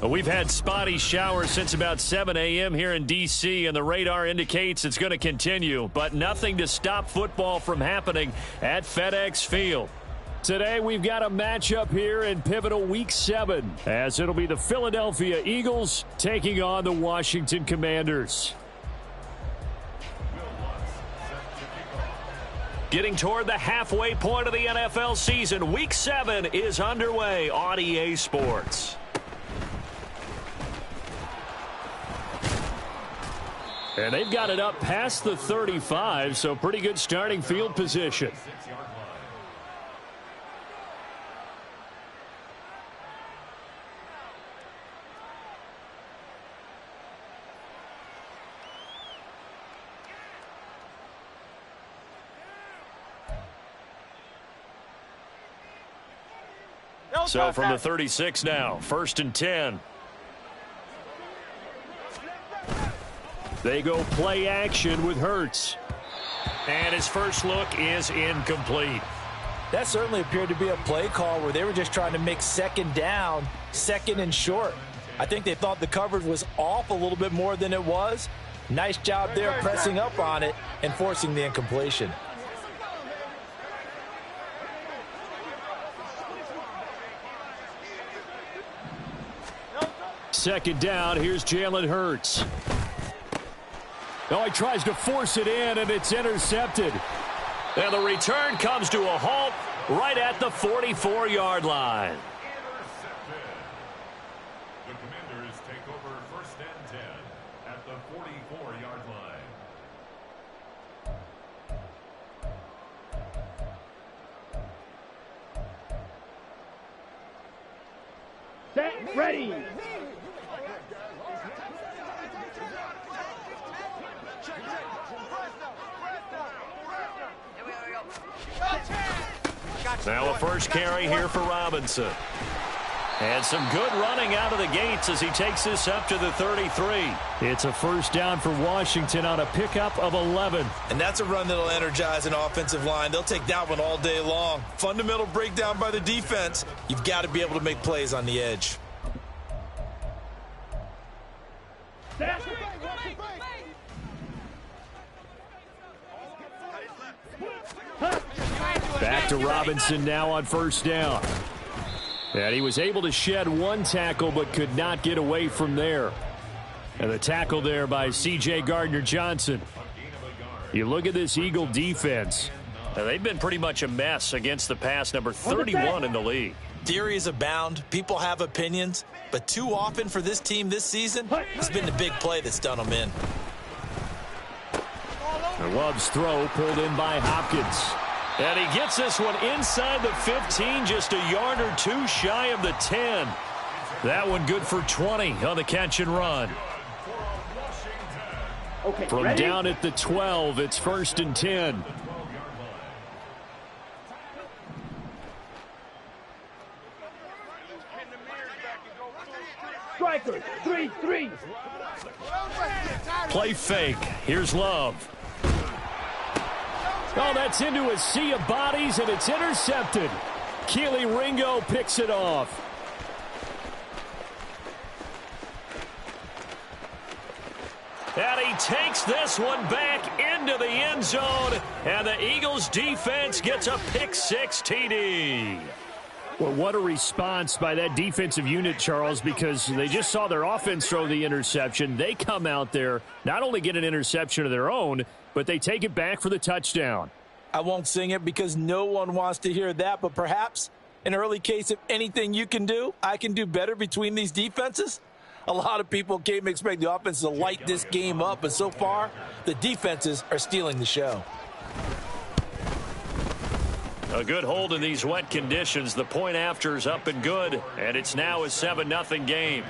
We've had spotty showers since about 7 a.m. here in D.C., and the radar indicates it's going to continue, but nothing to stop football from happening at FedEx Field. Today, we've got a matchup here in pivotal Week 7, as it'll be the Philadelphia Eagles taking on the Washington Commanders. Getting toward the halfway point of the NFL season, Week 7 is underway on EA Sports. And they've got it up past the 35, so pretty good starting field position. So from the 36 now, 1st and 10. They go play action with Hurts. And his first look is incomplete. That certainly appeared to be a play call where they were just trying to make second down, second and short. I think they thought the coverage was off a little bit more than it was. Nice job there pressing up on it and forcing the incompletion. Second down, here's Jalen Hurts. Oh, he tries to force it in, and it's intercepted. And the return comes to a halt right at the 44-yard line. The Commanders take over 1st and 10 at the 44-yard line. Set, ready. Now a first carry here for Robinson. And some good running out of the gates as he takes this up to the 33. It's a first down for Washington on a pickup of 11. And that's a run that'll energize an offensive line. They'll take that one all day long. Fundamental breakdown by the defense. You've got to be able to make plays on the edge. Back to Robinson now on first down. And he was able to shed one tackle but could not get away from there. And the tackle there by C.J. Gardner-Johnson. You look at this Eagle defense. They've been pretty much a mess against the pass, number 31 in the league. Theories abound. People have opinions. But too often for this team this season, it's been the big play that's done them in. And Love's throw pulled in by Hopkins. And he gets this one inside the 15, just a yard or two shy of the 10. That one good for 20 on the catch and run. Okay, From ready? down at the 12, it's 1st and 10. Striker, 3-3. Play fake. Here's Love. Oh, that's into a sea of bodies, and it's intercepted. Keely Ringo picks it off. And he takes this one back into the end zone, and the Eagles defense gets a pick-six TD. Well, what a response by that defensive unit, Charles, because they just saw their offense throw the interception. They come out there, not only get an interception of their own, but they take it back for the touchdown. I won't sing it because no one wants to hear that, but perhaps an early case of anything you can do, I can do better between these defenses. A lot of people came expect the offense to light this game up, but so far, the defenses are stealing the show. A good hold in these wet conditions. The point after is up and good, and it's now a 7-0 game.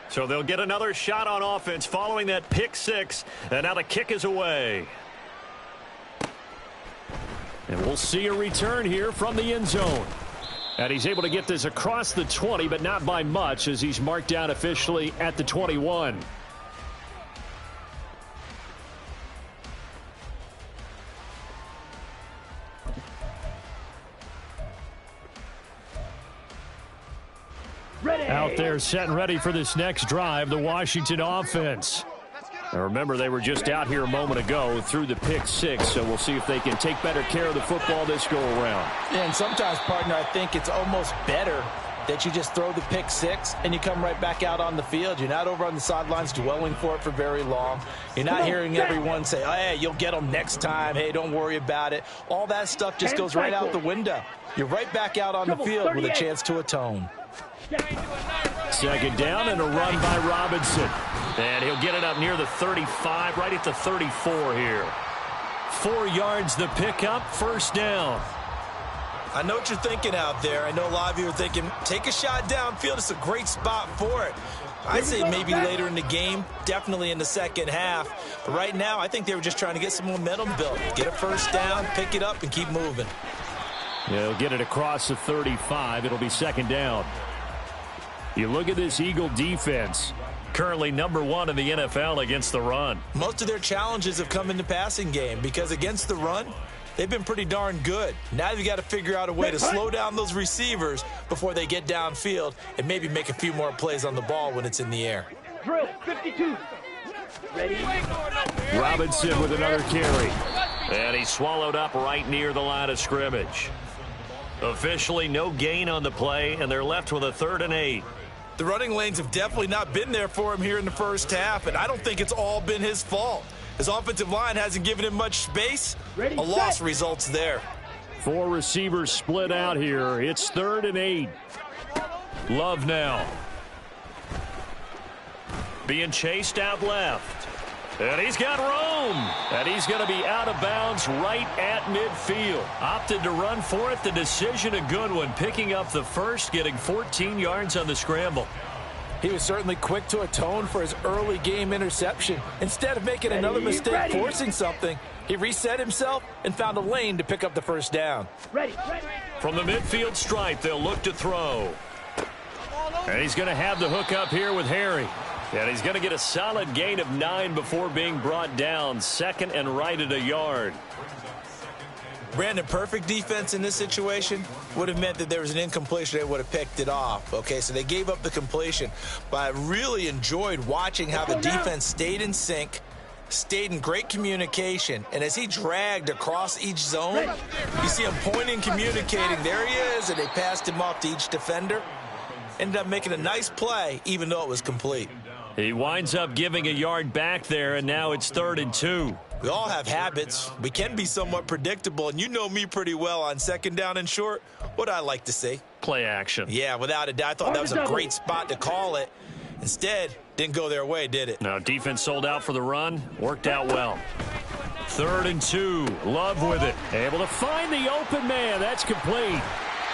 So they'll get another shot on offense following that pick-six, and now the kick is away. And we'll see a return here from the end zone. And he's able to get this across the 20, but not by much, as he's marked down officially at the 21. Out there set and ready for this next drive, the Washington offense. Now remember, they were just out here a moment ago through the pick 6, so we'll see if they can take better care of the football this go-around. Yeah, and sometimes, partner, I think it's almost better that you just throw the pick 6 and you come right back out on the field. You're not over on the sidelines dwelling for it for very long. You're not hearing everyone say, oh, hey, you'll get them next time. Hey, don't worry about it. All that stuff just goes right out the window. You're right back out on the field with a chance to atone. Second down and a run by Robinson. And he'll get it up near the 35, right at the 34 here. 4 yards the pickup, first down. I know what you're thinking out there. I know a lot of you are thinking, take a shot downfield. It's a great spot for it. I'd say maybe later in the game, definitely in the second half. But right now, I think they were just trying to get some momentum built. Get a first down, pick it up, and keep moving. They'll get it across the 35. It'll be second down. You look at this Eagle defense, currently number 1 in the NFL against the run. Most of their challenges have come in the passing game because against the run, they've been pretty darn good. Now you've got to figure out a way to slow down those receivers before they get downfield and maybe make a few more plays on the ball when it's in the air. Drill 52. Ready? Robinson with another carry. And he's swallowed up right near the line of scrimmage. Officially no gain on the play, and they're left with a 3rd and 8. The running lanes have definitely not been there for him here in the first half, and I don't think it's all been his fault. His offensive line hasn't given him much space. A loss results there. 4 receivers split out here. It's 3rd and 8. Love now. Being chased out left. And he's got room. And he's going to be out of bounds right at midfield. Opted to run for it. The decision a good one. Picking up the first, getting 14 yards on the scramble. He was certainly quick to atone for his early game interception. Instead of making another mistake forcing something, he reset himself and found a lane to pick up the first down. From the midfield stripe, they'll look to throw. And he's going to have the hook up here with Harry. And he's going to get a solid gain of 9 before being brought down. 2nd and right at a yard. Brandon, perfect defense in this situation would have meant that there was an incompletion. They would have picked it off. Okay, so they gave up the completion. But I really enjoyed watching how the defense stayed in sync, stayed in great communication. And as he dragged across each zone, you see him pointing, communicating. There he is, and they passed him off to each defender. Ended up making a nice play, even though it was complete. He winds up giving a yard back there, and now it's 3rd and 2. We all have habits. We can be somewhat predictable, and you know me pretty well on 2nd down and short. What I like to see? Play action. Yeah, without a doubt. I thought that was a great spot to call it. Instead, didn't go their way, did it? No, defense sold out for the run. Worked out well. 3rd and 2. Love with it. Able to find the open man. That's complete.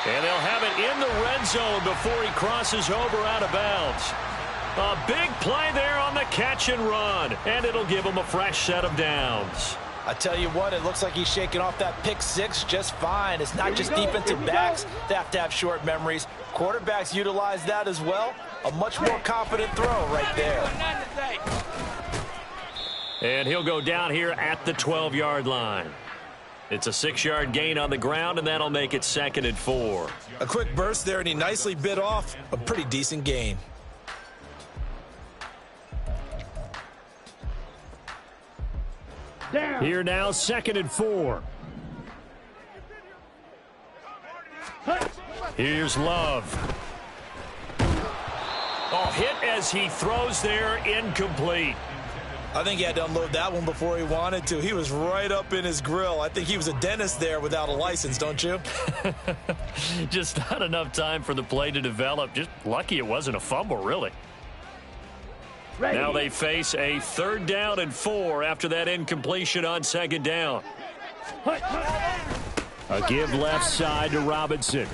And they'll have it in the red zone before he crosses over out of bounds. A big play there on the catch and run, and it'll give him a fresh set of downs. I tell you what, it looks like he's shaking off that pick 6 just fine. It's not just defensive backs that have to have short memories. Quarterbacks utilize that as well. A much more confident throw right there. And he'll go down here at the 12-yard line. It's a 6-yard gain on the ground, and that'll make it 2nd and 4. A quick burst there, and he nicely bit off a pretty decent gain. Here now, 2nd and 4. Here's Love. Oh, hit as he throws there, incomplete. I think he had to unload that one before he wanted to. He was right up in his grill. I think he was a dentist there without a license, don't you? Just not enough time for the play to develop. Just lucky it wasn't a fumble, really. Ready. Now they face a 3rd down and 4 after that incompletion on 2nd down. A give left side to Robinson.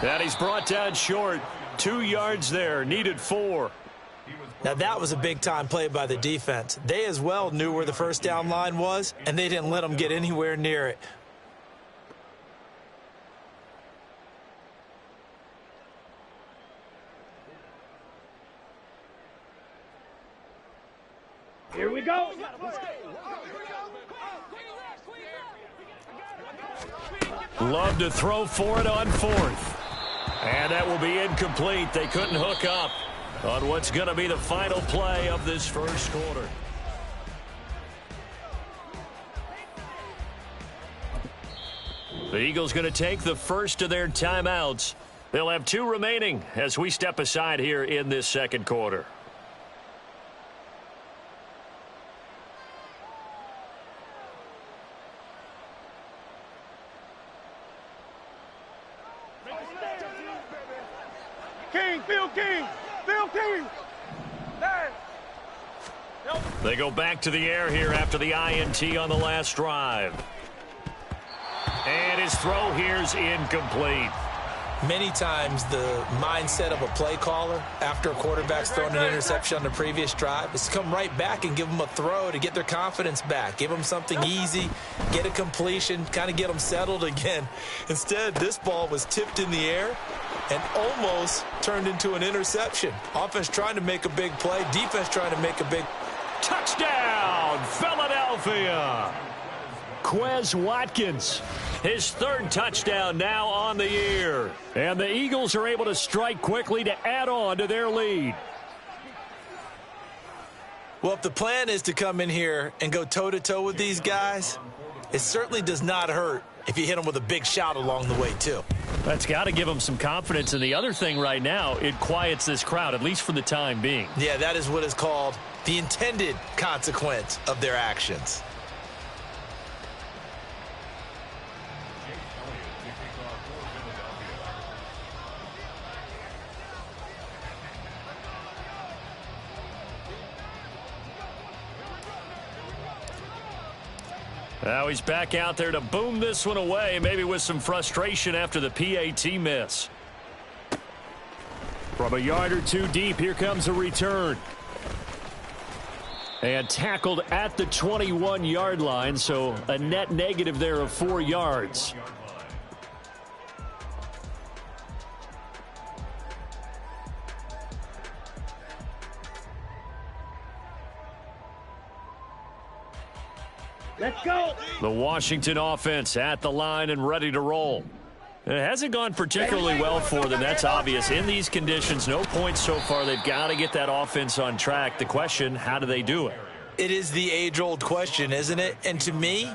And he's brought down short. 2 yards there, needed 4. Now that was a big-time play by the defense. They as well knew where the first down line was, and they didn't let them get anywhere near it. Here we go. Love to throw for it on fourth. And that will be incomplete. They couldn't hook up on what's going to be the final play of this first quarter. The Eagles going to take the first of their timeouts. They'll have 2 remaining as we step aside here in this second quarter. Phil King. They go back to the air here after the INT on the last drive. And his throw here's incomplete. Many times the mindset of a play caller after a quarterback's thrown an interception on the previous drive is to come right back and give them a throw to get their confidence back. Give them something easy, get a completion, kind of get them settled again. Instead, this ball was tipped in the air and almost turned into an interception. Offense trying to make a big play, defense trying to make a big touchdown, Philadelphia. Quez Watkins, his 3rd touchdown now on the year. And the Eagles are able to strike quickly to add on to their lead. Well, if the plan is to come in here and go toe-to-toe with these guys, it certainly does not hurt if you hit them with a big shout along the way, too. That's got to give them some confidence. And the other thing right now, it quiets this crowd, at least for the time being. Yeah, that is what is called the intended consequence of their actions. Now he's back out there to boom this one away, maybe with some frustration after the PAT miss. From a yard or 2 deep, here comes a return. And tackled at the 21-yard line, so a net negative there of 4 yards. Let's go. The Washington offense at the line and ready to roll. It hasn't gone particularly well for them. That's obvious. In these conditions, no points so far. They've got to get that offense on track. The question, how do they do it? It is the age-old question, isn't it? And to me,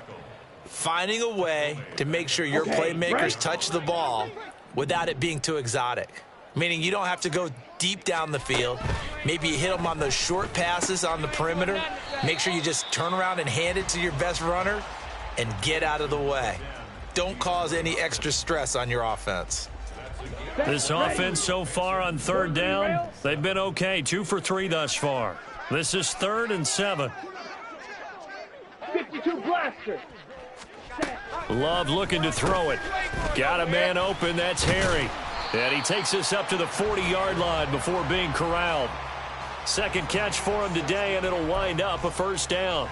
finding a way to make sure your playmakers touch the ball without it being too exotic. Meaning you don't have to go deep down the field. Maybe you hit them on those short passes on the perimeter. Make sure you just turn around and hand it to your best runner and get out of the way. Don't cause any extra stress on your offense. This offense so far on 3rd down, they've been okay. 2 for 3 thus far. This is 3rd and 7. 52 blaster. Love looking to throw it. Got a man open. That's Harry. And he takes us up to the 40-yard line before being corralled. 2nd catch for him today, and it'll wind up a 1st down.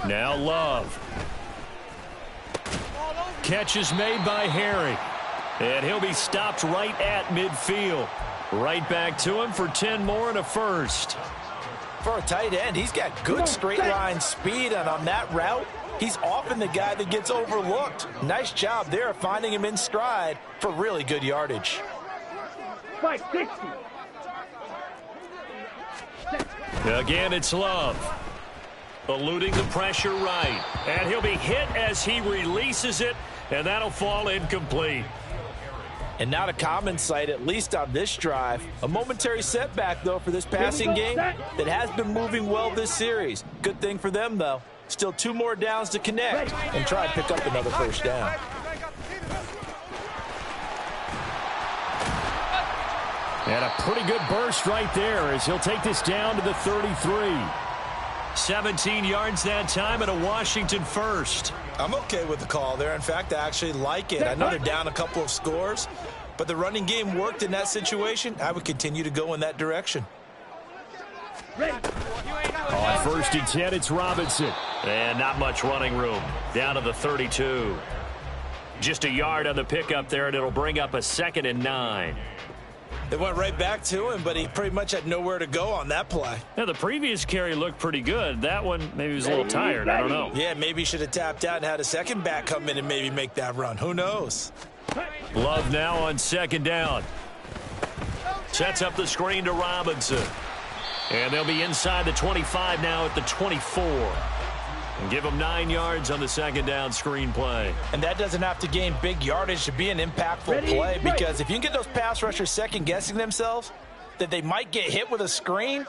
Now Love. Catch is made by Harry. And he'll be stopped right at midfield. Right back to him for 10 more and a 1st. For a tight end, he's got good straight line speed, and on that route, he's often the guy that gets overlooked. Nice job there finding him in stride for really good yardage. 560. Again, it's Love. Eluding the pressure right. And he'll be hit as he releases it, and that'll fall incomplete. And not a common sight, at least on this drive. A momentary setback, though, for this passing game that has been moving well this series. Good thing for them, though. Still 2 more downs to connect and try and pick up another 1st down. And a pretty good burst right there as he'll take this down to the 33. 17 yards that time and a Washington 1st. I'm okay with the call there. In fact, I actually like it. I know they're down a couple of scores, but the running game worked in that situation. I would continue to go in that direction. Ready. On 1st and 10, it's Robinson. And not much running room. Down to the 32. Just a yard on the pickup there, and it'll bring up a 2nd and 9. They went right back to him, but he pretty much had nowhere to go on that play. Now, the previous carry looked pretty good. That one, maybe he was a little tired. I don't know. Yeah, maybe he should have tapped out and had a second back come in and maybe make that run. Who knows? Love now on 2nd down. Sets up the screen to Robinson. And they'll be inside the 25 now at the 24. And give them 9 yards on the 2nd down screen play. And that doesn't have to gain big yardage to be an impactful play, because if you can get those pass rushers second-guessing themselves that they might get hit with a screen,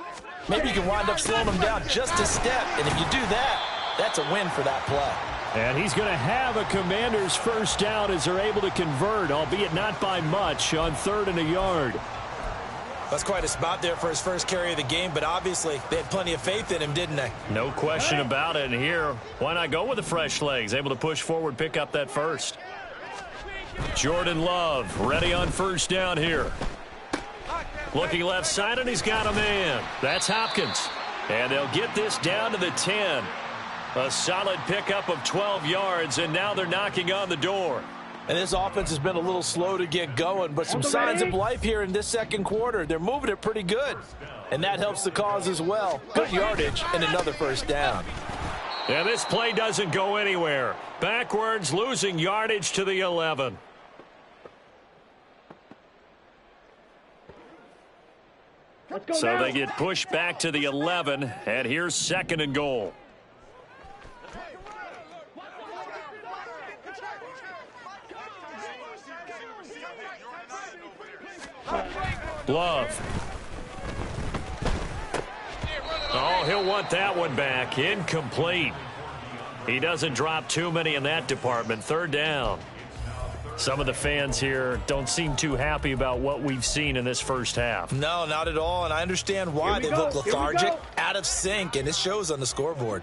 maybe you can wind up slowing them down just a step. And if you do that, that's a win for that play. And he's going to have a Commanders 1st down as they're able to convert, albeit not by much, on 3rd and a yard. That's quite a spot there for his first carry of the game, but obviously they had plenty of faith in him, didn't they? No question about it. And here, why not go with the fresh legs? Able to push forward, pick up that first. Jordan Love ready on 1st down here. Looking left side, and he's got a man. That's Hopkins. And they'll get this down to the 10. A solid pickup of 12 yards, and now they're knocking on the door. And this offense has been a little slow to get going, but some signs of life here in this 2nd quarter. They're moving it pretty good, and that helps the cause as well. Good yardage and another 1st down. Yeah, this play doesn't go anywhere. Backwards, losing yardage to the 11. So they get pushed back to the 11, and here's 2nd and goal. Love. Oh, he'll want that one back. Incomplete. He doesn't drop too many in that department. 3rd down. Some of the fans here don't seem too happy about what we've seen in this first half. No, not at all, and I understand why. They look lethargic, out of sync, and it shows on the scoreboard.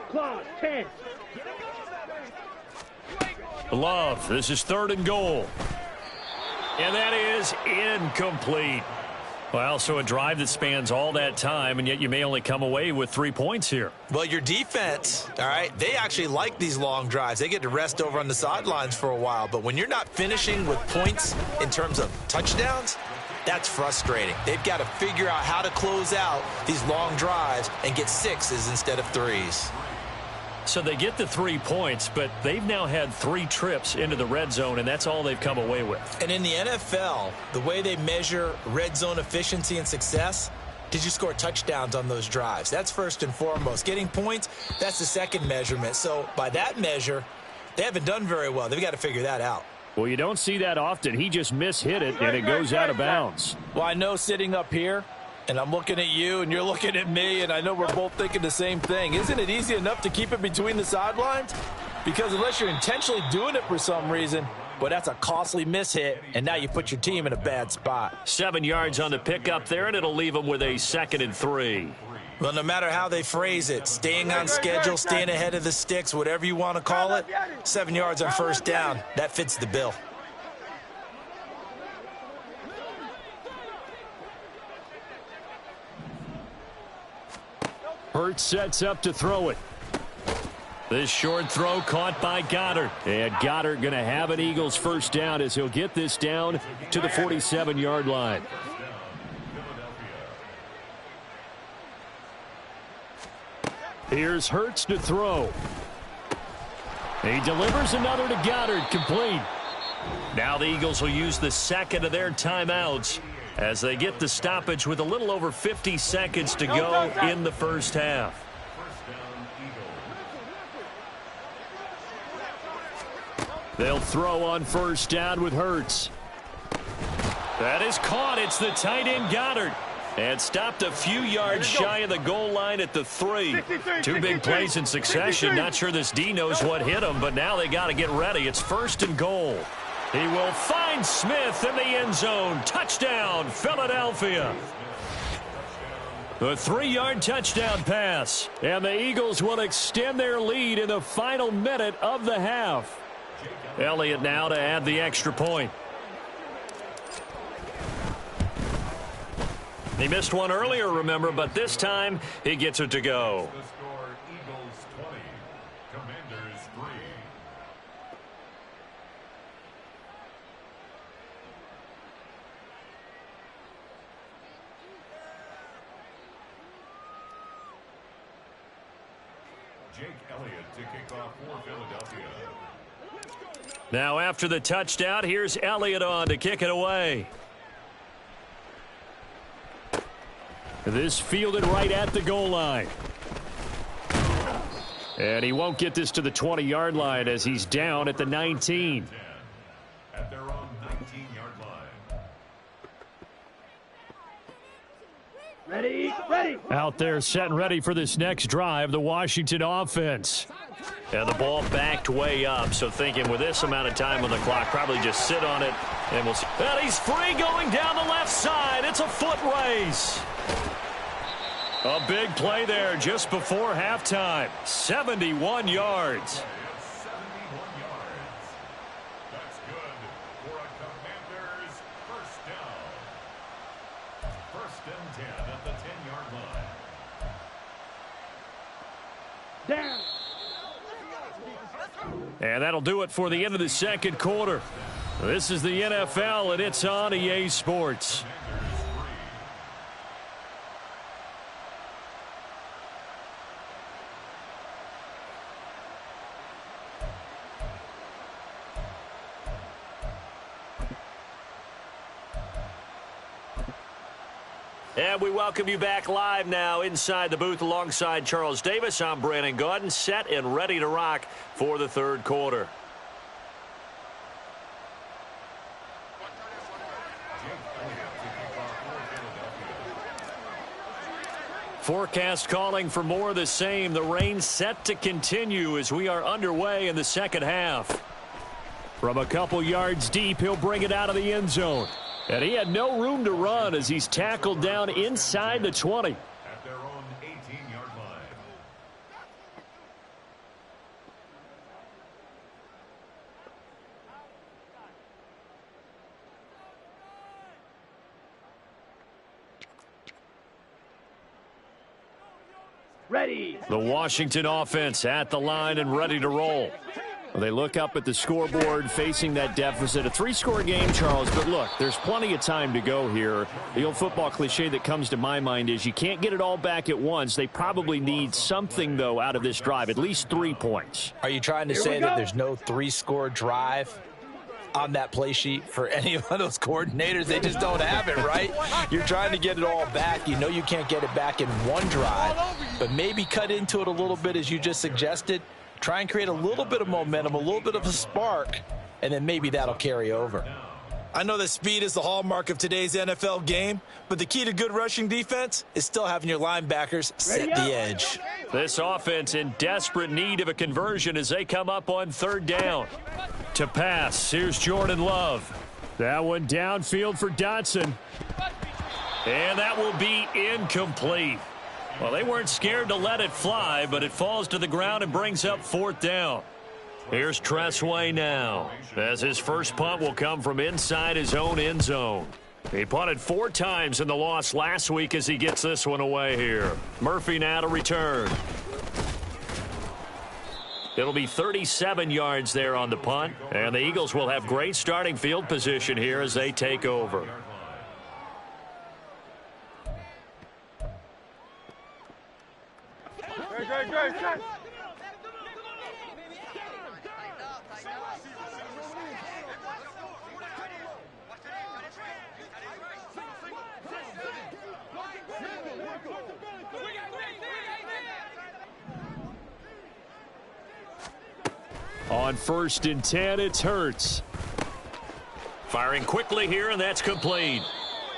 Claw, 10. Love, this is 3rd and goal. And that is incomplete. Well, so a drive that spans all that time, and yet you may only come away with 3 points here. Well, your defense, all right, they actually like these long drives. They get to rest over on the sidelines for a while. But when you're not finishing with points in terms of touchdowns, that's frustrating. They've got to figure out how to close out these long drives and get 6s instead of 3s. So they get the 3 points, but they've now had 3 trips into the red zone, and that's all they've come away with. And in the NFL, the way they measure red zone efficiency and success, did you score touchdowns on those drives? That's first and foremost. Getting points, that's the second measurement. So by that measure, they haven't done very well. They've got to figure that out. Well, you don't see that often. He just mishit it, and it goes out of bounds. Well, I know sitting up here, and I'm looking at you, and you're looking at me, and I know we're both thinking the same thing. Isn't it easy enough to keep it between the sidelines? Because unless you're intentionally doing it for some reason, well, that's a costly mishit, and now you put your team in a bad spot. 7 yards on the pickup there, and it'll leave them with a 2nd and 3. Well, no matter how they phrase it, staying on schedule, staying ahead of the sticks, whatever you want to call it, 7 yards on 1st down, that fits the bill. Hurts sets up to throw it. This short throw caught by Goddard. And Goddard going to have an Eagles 1st down as he'll get this down to the 47-yard line. Here's Hurts to throw. He delivers another to Goddard, complete. Now the Eagles will use the 2nd of their timeouts as they get the stoppage with a little over 50 seconds to go in the first half. They'll throw on 1st down with Hurts. That is caught. It's the tight end Goddard. And stopped a few yards shy of the goal line at the 3. 2 big plays in succession. Not sure this D knows what hit him, but now they got to get ready. It's 1st and goal. He will find Smith in the end zone. Touchdown, Philadelphia. The 3-yard touchdown pass. And the Eagles will extend their lead in the final minute of the half. Elliott now to add the extra point. He missed one earlier, remember, but this time he gets it to go. The score, Eagles 20, Commanders 3. Jake Elliott to kick off for Philadelphia. Now after the touchdown, here's Elliott on to kick it away. This fielded right at the goal line. And he won't get this to the 20-yard line as he's down at the 19. At their own 19-yard line. Ready, ready. Out there set and ready for this next drive, the Washington offense. And the ball backed way up, so thinking with this amount of time on the clock, probably just sit on it, and we'll see. And he's free going down the left side. It's a foot race. A big play there just before halftime. 71 yards. 71 yards. That's good for a Commanders first down. First and 10 at the 10-yard line. Down. And that'll do it for the end of the second quarter. This is the NFL, and it's on EA Sports. And we welcome you back live now inside the booth alongside Charles Davis. I'm Brandon Gaudin, set and ready to rock for the third quarter. Forecast calling for more of the same. The rain set to continue as we are underway in the second half. From a couple yards deep, he'll bring it out of the end zone. And he had no room to run as he's tackled down inside the 20. At their own 18-yard line. Ready. The Washington offense at the line and ready to roll. They look up at the scoreboard facing that deficit. A three-score game, Charles, but look, there's plenty of time to go here. The old football cliche that comes to my mind is you can't get it all back at once. They probably need something, though, out of this drive, at least 3 points. Are you trying to say that there's no three-score drive on that play sheet for any of those coordinators? They just don't have it, right? You're trying to get it all back. You know you can't get it back in one drive, but maybe cut into it a little bit as you just suggested. Try and create a little bit of momentum, a little bit of a spark, and then maybe that'll carry over. I know that speed is the hallmark of today's NFL game, but the key to good rushing defense is still having your linebackers set the edge. This offense in desperate need of a conversion as they come up on third down. To pass, here's Jordan Love. That one downfield for Dotson. And that will be incomplete. Well, they weren't scared to let it fly, but it falls to the ground and brings up fourth down. Here's Tressway now, as his first punt will come from inside his own end zone. He punted 4 times in the loss last week as he gets this one away here. Murphy now to return. It'll be 37 yards there on the punt, and the Eagles will have great starting field position here as they take over. On 1st and 10, it's Hurts. Firing quickly here, and that's complete.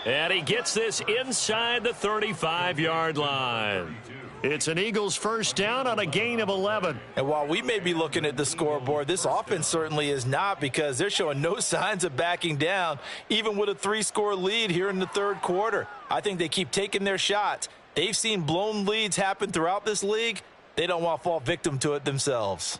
And he gets this inside the 35-yard line. It's an Eagles first down on a gain of 11. And while we may be looking at the scoreboard, this offense certainly is not, because they're showing no signs of backing down, even with a 3-score lead here in the third quarter. I think they keep taking their shots. They've seen blown leads happen throughout this league. They don't want to fall victim to it themselves.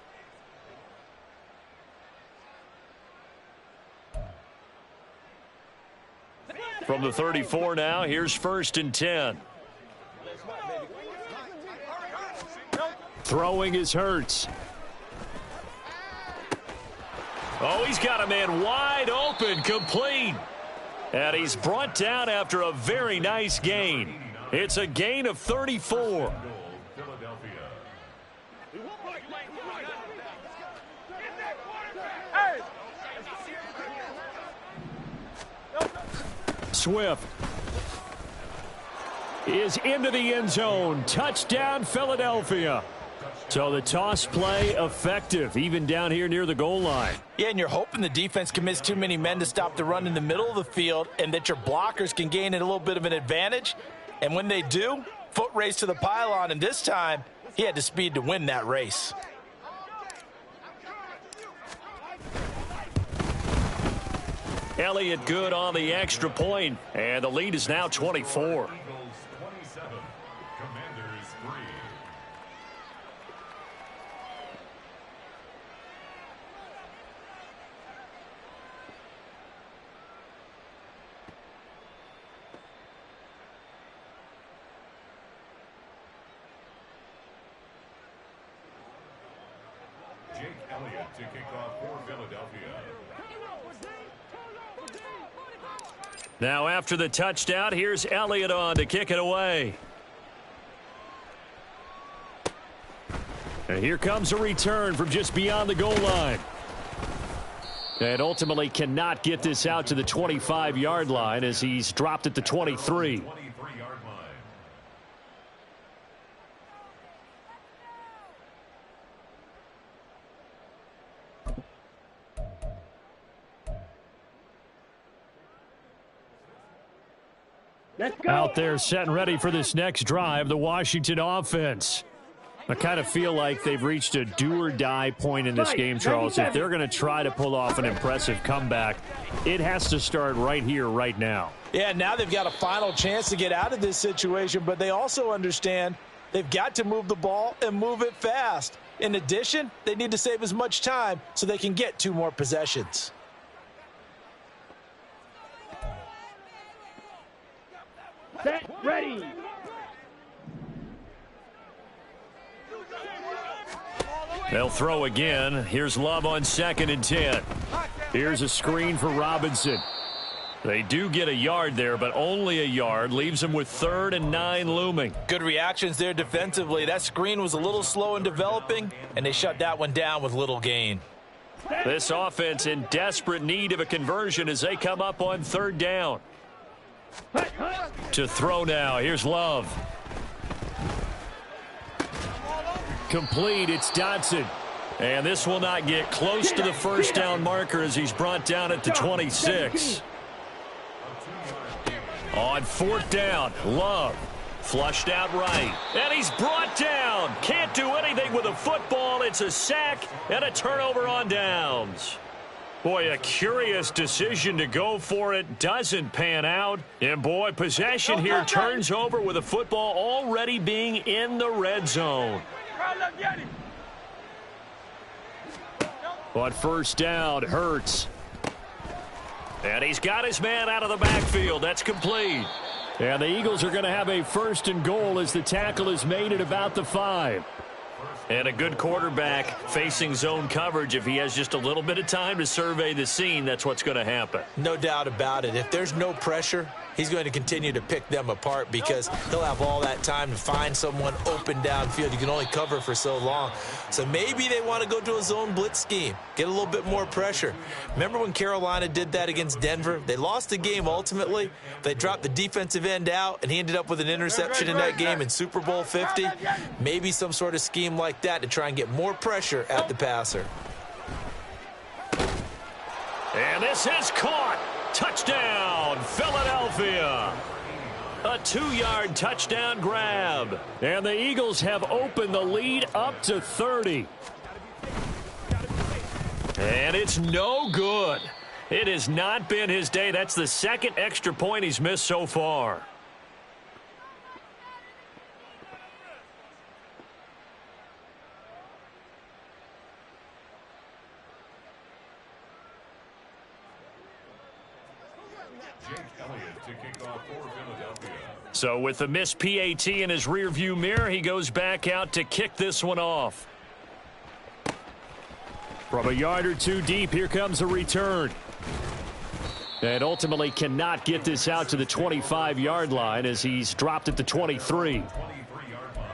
From the 34 now, here's 1st and 10. Throwing is Hurts. Oh, he's got a man wide open, complete. And he's brought down after a very nice gain. It's a gain of 34. Swift is into the end zone. Touchdown, Philadelphia. So the toss play effective, even down here near the goal line. Yeah, and you're hoping the defense commits too many men to stop the run in the middle of the field and that your blockers can gain a little bit of an advantage. And when they do, foot race to the pylon, and this time he had the speed to win that race. Elliott good on the extra point, and the lead is now 24. Jake Elliott to kick off for Philadelphia. Now after the touchdown, here's Elliott on to kick it away. And here comes a return from just beyond the goal line. And ultimately cannot get this out to the 25-yard line as he's dropped at the 23. 23-yard line. Let's go. Out there set and ready for this next drive, the Washington offense. I kind of feel like they've reached a do-or-die point in this game, Charles. If they're going to try to pull off an impressive comeback, it has to start right here, right now. Yeah, now they've got a final chance to get out of this situation, but they also understand they've got to move the ball and move it fast. In addition, they need to save as much time so they can get 2 more possessions. Set, ready. They'll throw again. Here's Love on 2nd and 10. Here's a screen for Robinson. They do get a yard there, but only a yard. Leaves them with 3rd and 9 looming. Good reactions there defensively. That screen was a little slow in developing, and they shut that one down with little gain. This offense in desperate need of a conversion as they come up on 3rd down. To throw now. Here's Love. Complete. It's Dotson. And this will not get close to the 1st down marker as he's brought down at the 26. On 4th down, Love. Flushed out right. And he's brought down. Can't do anything with the football. It's a sack and a turnover on downs. Boy, a curious decision to go for it. Doesn't pan out. And, boy, possession here turns over with the football already being in the red zone. On 1st down, Hurts. And he's got his man out of the backfield. That's complete. And the Eagles are going to have a 1st and goal as the tackle is made at about the 5. And a good quarterback facing zone coverage. If he has just a little bit of time to survey the scene, that's what's going to happen. No doubt about it. If there's no pressure, he's going to continue to pick them apart because he'll have all that time to find someone open downfield. You can only cover for so long. So maybe they want to go to a zone blitz scheme, get a little bit more pressure. Remember when Carolina did that against Denver? They lost the game ultimately. They dropped the defensive end out, and he ended up with an interception in that game in Super Bowl 50. Maybe some sort of scheme like that to try and get more pressure at the passer. And this is caught. Touchdown, Philadelphia. A 2-yard touchdown grab. And the Eagles have opened the lead up to 30. And it's no good. It has not been his day. That's the 2nd extra point he's missed so far. Jake Elliott to kick off for Philadelphia. So with the missed PAT in his rearview mirror, he goes back out to kick this one off. From a yard or two deep, here comes a return. And ultimately cannot get this out to the 25-yard line as he's dropped at the 23. 23-yard line.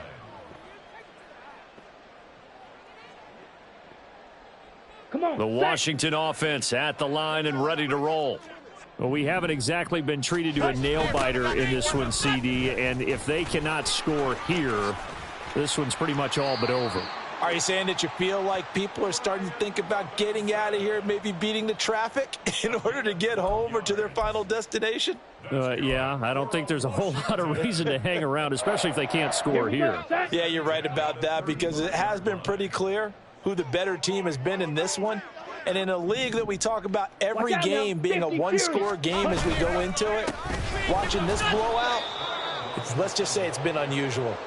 Come on. The set. Washington offense at the line and ready to roll. Well, we haven't exactly been treated to a nail-biter in this one, CD, and if they cannot score here, this one's pretty much all but over. Are you saying that you feel like people are starting to think about getting out of here, maybe beating the traffic in order to get home or to their final destination? Yeah, I don't think there's a whole lot of reason to hang around, especially if they can't score here. Yeah, you're right about that because it has been pretty clear who the better team has been in this one. And in a league that we talk about every game being a one-score game as we go into it, watching this blowout, let's just say it's been unusual.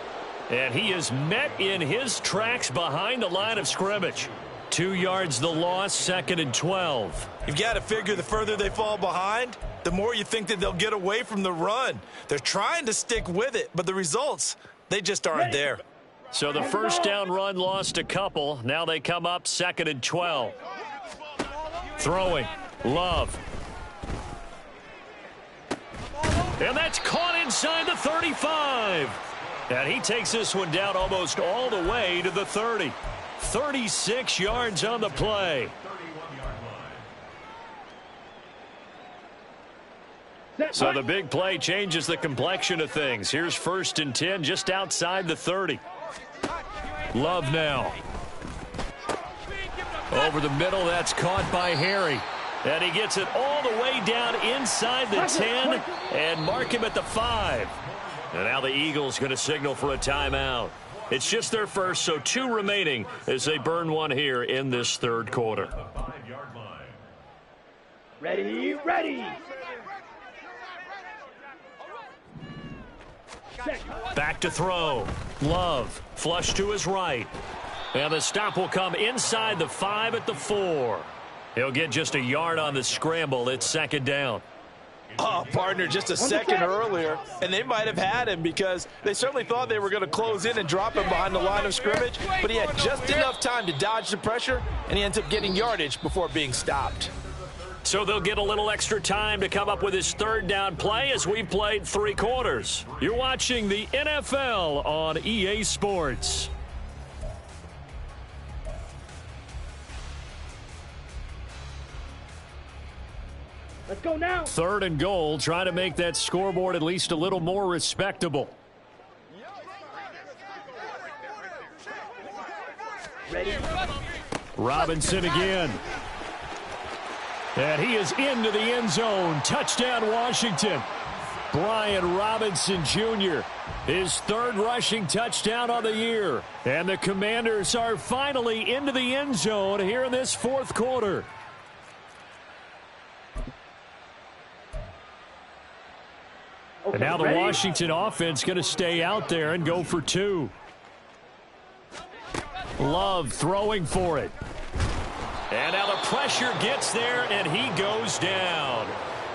And he is met in his tracks behind the line of scrimmage. 2 yards the loss, 2nd and 12. You've got to figure the further they fall behind, the more you think that they'll get away from the run. They're trying to stick with it, but the results, they just aren't there. So the first down run lost a couple. Now they come up 2nd and 12. Throwing. Love. And that's caught inside the 35. And he takes this one down almost all the way to the 30. 36 yards on the play. 31-yard line. So the big play changes the complexion of things. Here's 1st and 10 just outside the 30. Love now. Over the middle, that's caught by Harry. And he gets it all the way down inside the 10 and mark him at the 5. And now the Eagles going to signal for a timeout. It's just their first, so 2 remaining as they burn one here in this 3rd quarter. 5-yard line. Ready, ready. Set. Back to throw. Love. Flush to his right. And the stop will come inside the 5 at the 4. He'll get just a yard on the scramble. It's 2nd down. Oh, partner, just a second earlier, and they might have had him because they certainly thought they were going to close in and drop him behind the line of scrimmage, but he had just enough time to dodge the pressure, and he ends up getting yardage before being stopped. So they'll get a little extra time to come up with his 3rd down play as we played 3 quarters. You're watching the NFL on EA Sports. Let's go now. 3rd and goal, trying to make that scoreboard at least a little more respectable. Ready. Robinson again. And he is into the end zone. Touchdown, Washington. Brian Robinson Jr., his 3rd rushing touchdown on the year. And the Commanders are finally into the end zone here in this 4th quarter. And now the Washington offense going to stay out there and go for 2. Love throwing for it. And now the pressure gets there, and he goes down.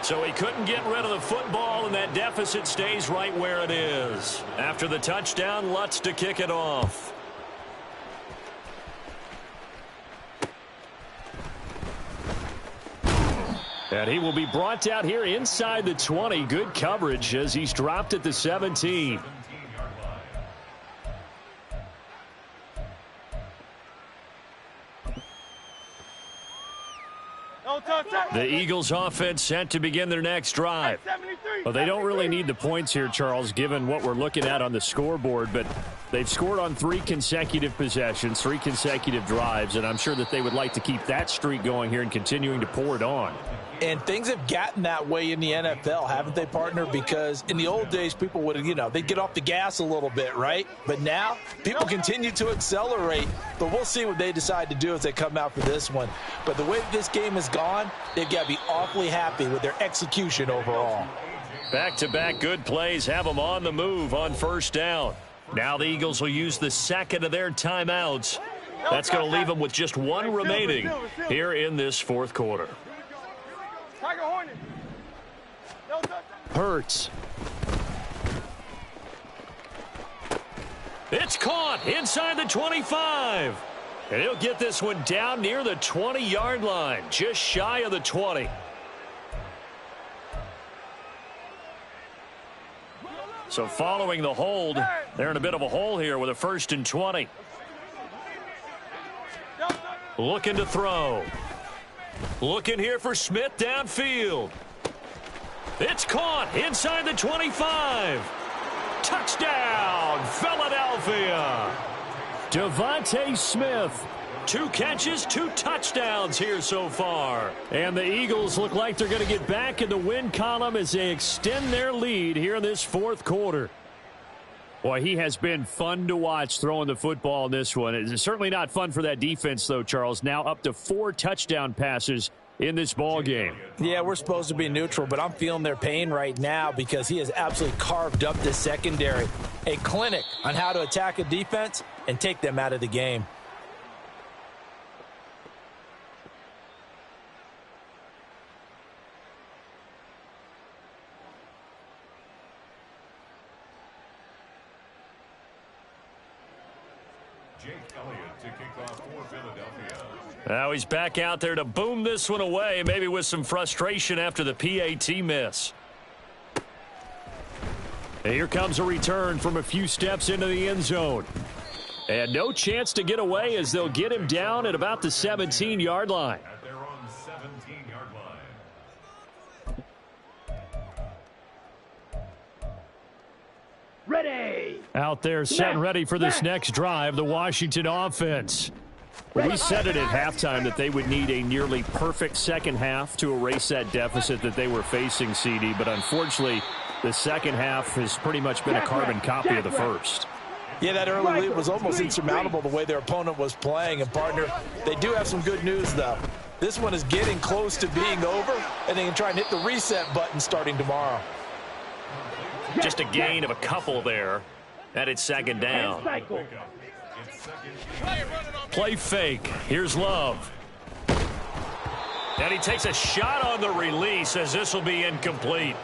So he couldn't get rid of the football, and that deficit stays right where it is. After the touchdown, Lutz to kick it off. And he will be brought out here inside the 20. Good coverage as he's dropped at the 17. 17-yard line. The Eagles offense set to begin their next drive. Well, they don't really need the points here, Charles, given what we're looking at on the scoreboard, but they've scored on 3 consecutive possessions, 3 consecutive drives, and I'm sure that they would like to keep that streak going here and continuing to pour it on. And things have gotten that way in the NFL, haven't they, partner? Because in the old days, people would, they'd get off the gas a little bit, right? But now, people continue to accelerate. But we'll see what they decide to do as they come out for this one. But the way this game has gone, they've got to be awfully happy with their execution overall. Back-to-back good plays have them on the move on 1st down. Now the Eagles will use the 2nd of their timeouts. That's going to leave them with just 1 remaining here in this 4th quarter. Hurts. It's caught inside the 25. And he'll get this one down near the 20-yard line, just shy of the 20. So following the hold, they're in a bit of a hole here with a 1st and 20. Looking to throw. Looking here for Smith downfield. It's caught inside the 25. Touchdown, Philadelphia. Devontae Smith. 2 catches, 2 touchdowns here so far. And the Eagles look like they're going to get back in the win column as they extend their lead here in this 4th quarter. Boy, he has been fun to watch throwing the football in this one. It's certainly not fun for that defense, though, Charles. Now up to 4 touchdown passes in this ball game. Yeah, we're supposed to be neutral, but I'm feeling their pain right now because he has absolutely carved up this secondary. A clinic on how to attack a defense and take them out of the game. Jake Elliott to kick off for Philadelphia. Now he's back out there to boom this one away, maybe with some frustration after the PAT miss. And here comes a return from a few steps into the end zone. And no chance to get away as they'll get him down at about the 17-yard line. At their own 17-yard line. Ready. Out there set and ready for this next drive, the Washington offense. We said it at halftime that they would need a nearly perfect second half to erase that deficit that they were facing, CD. But unfortunately, the second half has pretty much been a carbon copy of the first. Yeah, that early lead was almost insurmountable the way their opponent was playing. And, partner, they do have some good news, though. This one is getting close to being over, and they can try and hit the reset button starting tomorrow. Just a gain of a couple there. And it's second down. Play fake. Here's Love. And he takes a shot on the release as this will be incomplete.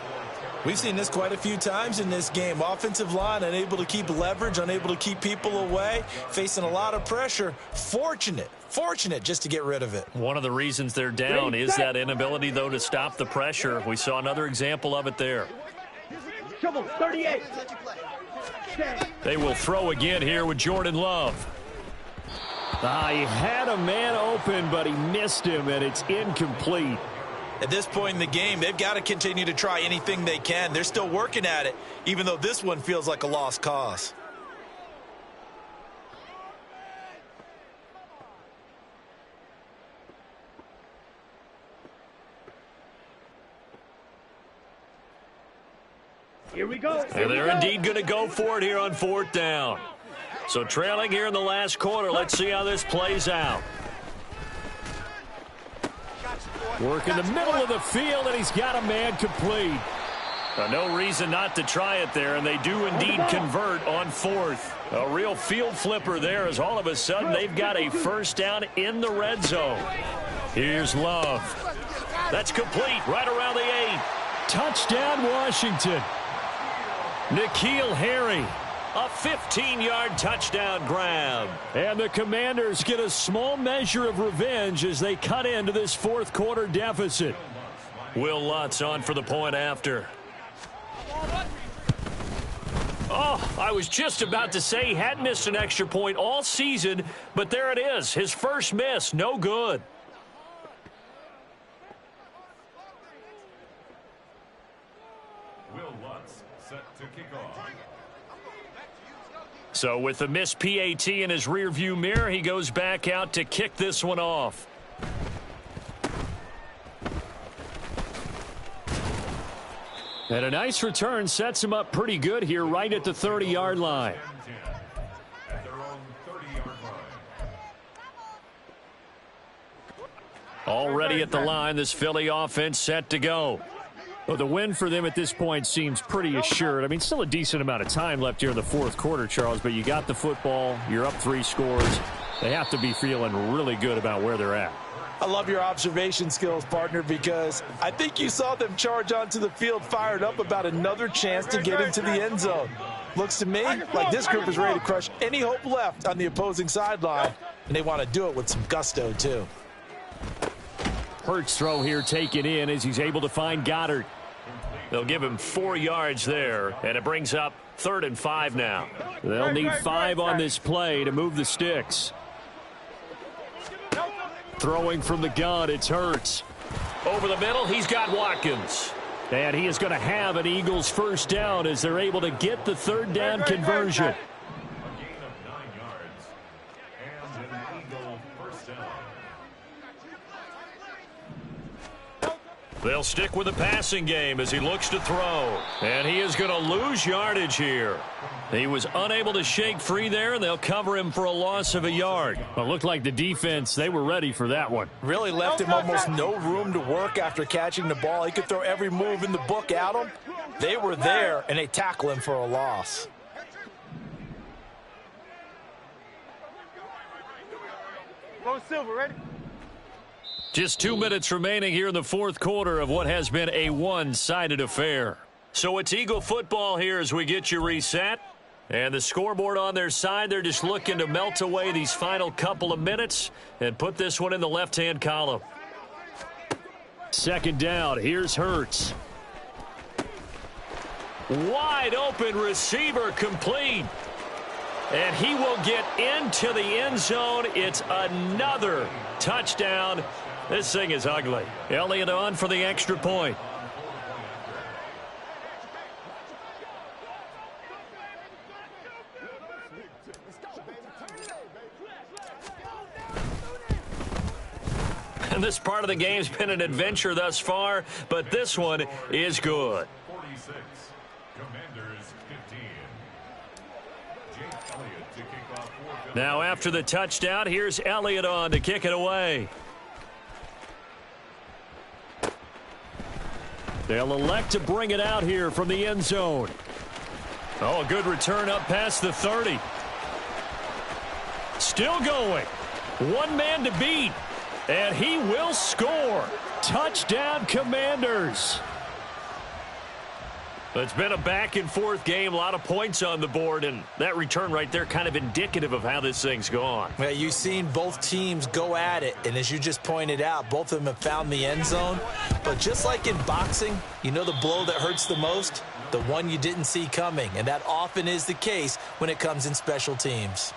We've seen this quite a few times in this game. Offensive line unable to keep leverage, unable to keep people away, facing a lot of pressure. Fortunate just to get rid of it. One of the reasons they're down is that inability, though, to stop the pressure. We saw another example of it there. Trouble 38. They will throw again here with Jordan Love. He had a man open, but he missed him, and it's incomplete. At this point in the game, they've got to continue to try anything they can. They're still working at it, even though this one feels like a lost cause. Here we go. And they're indeed going to go for it here on 4th down. So trailing here in the last quarter. Let's see how this plays out. Work in the middle of the field, and he's got a man complete. No reason not to try it there, and they do indeed convert on 4th. A real field flipper there as all of a sudden they've got a first down in the red zone. Here's Love. That's complete right around the 8. Touchdown, Washington. N'Keal Harry. A 15-yard touchdown grab. And the Commanders get a small measure of revenge as they cut into this 4th quarter deficit. Will Lutz on for the point after. Oh, I was just about to say he hadn't missed an extra point all season, but there it is. His first miss, no good. Will Lutz set to kick off. So with the missed PAT in his rearview mirror, he goes back out to kick this one off. And a nice return sets him up pretty good here right at the 30-yard line. At their own 30-yard line. Already at the line, this Philly offense set to go. Well, the win for them at this point seems pretty assured. I mean, still a decent amount of time left here in the 4th quarter, Charles, but you got the football, you're up 3 scores. They have to be feeling really good about where they're at. I love your observation skills, partner, because I think you saw them charge onto the field fired up about another chance to get into the end zone. Looks to me like this group is ready to crush any hope left on the opposing sideline, and they want to do it with some gusto, too. Hurts throw here taken in as he's able to find Goddard. They'll give him 4 yards there, and it brings up 3rd and 5 now. They'll need 5 on this play to move the sticks. Throwing from the gun, it's Hurts. Over the middle, he's got Watkins. And he is going to have an Eagles first down as they're able to get the 3rd down conversion. A gain of 9 yards and an Eagle first down. They'll stick with the passing game as he looks to throw. And he is going to lose yardage here. He was unable to shake free there, and they'll cover him for a loss of a yard. Well, it looked like the defense, they were ready for that one. Really left him almost no room to work after catching the ball. He could throw every move in the book at him. They were there, and they tackle him for a loss. Go Silver, ready? Just 2 minutes remaining here in the 4th quarter of what has been a one-sided affair. So it's Eagle football here as we get you reset. And the scoreboard on their side, they're just looking to melt away these final couple of minutes and put this one in the left-hand column. 2nd down, here's Hurts. Wide open receiver complete. And he will get into the end zone. It's another touchdown. This thing is ugly. Elliott on for the extra point. And this part of the game's been an adventure thus far, but this one is good. 46, Commanders 15. Jake Elliott to kick off 4th. Now after the touchdown, here's Elliott on to kick it away. They'll elect to bring it out here from the end zone. Oh, a good return up past the 30. Still going. One man to beat. And he will score. Touchdown, Commanders. It's been a back-and-forth game, a lot of points on the board, and that return right there kind of indicative of how this thing's gone. Well, you've seen both teams go at it, and as you just pointed out, both of them have found the end zone. But just like in boxing, you know the blow that hurts the most? The one you didn't see coming, and that often is the case when it comes in special teams.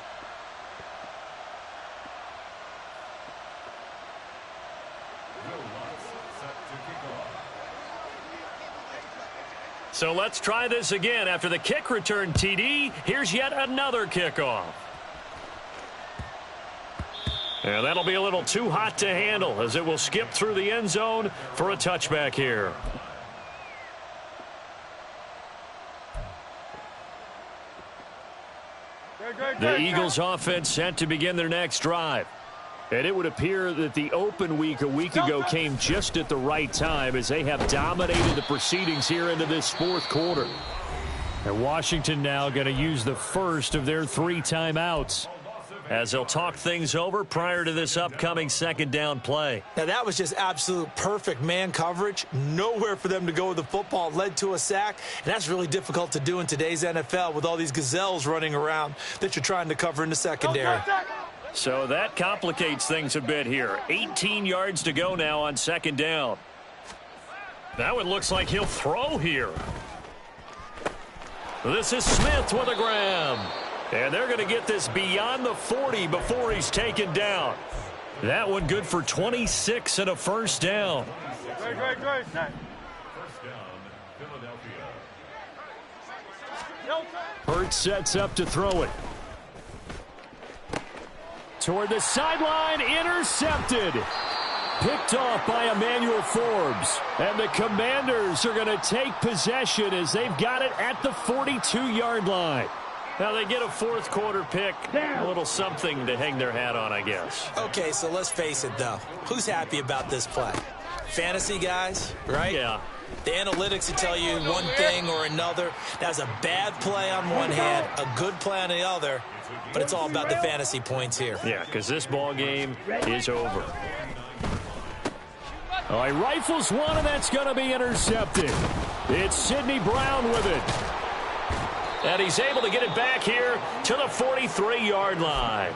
So let's try this again. After the kick return TD, here's yet another kickoff. And that'll be a little too hot to handle as it will skip through the end zone for a touchback here. The Eagles offense set to begin their next drive. And it would appear that the open week a week ago came just at the right time as they have dominated the proceedings here into this 4th quarter. And Washington now going to use the first of their 3 timeouts as they'll talk things over prior to this upcoming 2nd down play. Now, that was just absolute perfect man coverage. Nowhere for them to go with the football. Led to a sack, and that's really difficult to do in today's NFL with all these gazelles running around that you're trying to cover in the secondary. So that complicates things a bit here. 18 yards to go now on 2nd down. Now it looks like he'll throw here. This is Smith with a grab. And they're going to get this beyond the 40 before he's taken down. That one good for 26 and a first down. First down, Philadelphia. Hurts sets up to throw it. Toward the sideline, intercepted. Picked off by Emmanuel Forbes. And the Commanders are going to take possession as they've got it at the 42-yard line. Now they get a 4th quarter pick, a little something to hang their hat on, I guess. Okay, so let's face it, though. Who's happy about this play? Fantasy guys, right? Yeah. The analytics will tell you one thing or another. That's a bad play on one hand, a good play on the other, but it's all about the fantasy points here. Yeah, because this ball game is over. Oh, he rifles one, and that's going to be intercepted. It's Sidney Brown with it. And he's able to get it back here to the 43-yard line.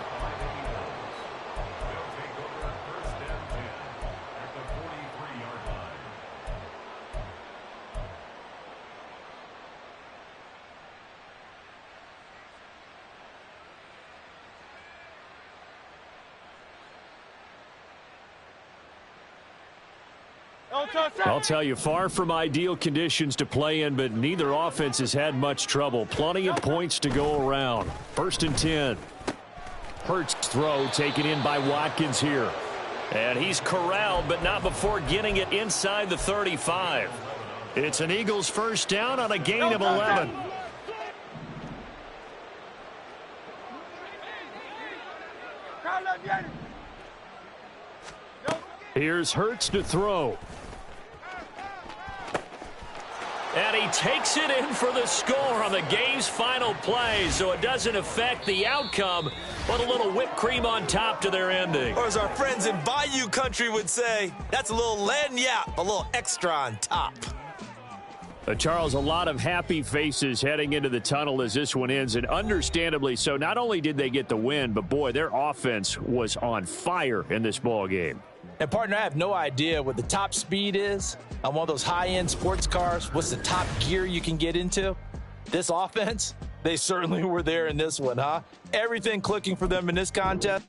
I'll tell you, far from ideal conditions to play in, but neither offense has had much trouble. Plenty of points to go around. 1st and 10. Hurts throw taken in by Watkins here. And he's corralled, but not before getting it inside the 35. It's an Eagles first down on a gain of 11. Here's Hurts to throw. And he takes it in for the score on the game's final play, so it doesn't affect the outcome, but a little whipped cream on top to their ending. Or as our friends in Bayou Country would say, that's a little lagniappe, a little extra on top. Charles, a lot of happy faces heading into the tunnel as this one ends, and understandably so. Not only did they get the win, but boy, their offense was on fire in this ball game. And, partner, I have no idea what the top speed is on one of those high-end sports cars. What's the top gear you can get into? This offense, they certainly were there in this one, huh? Everything clicking for them in this contest.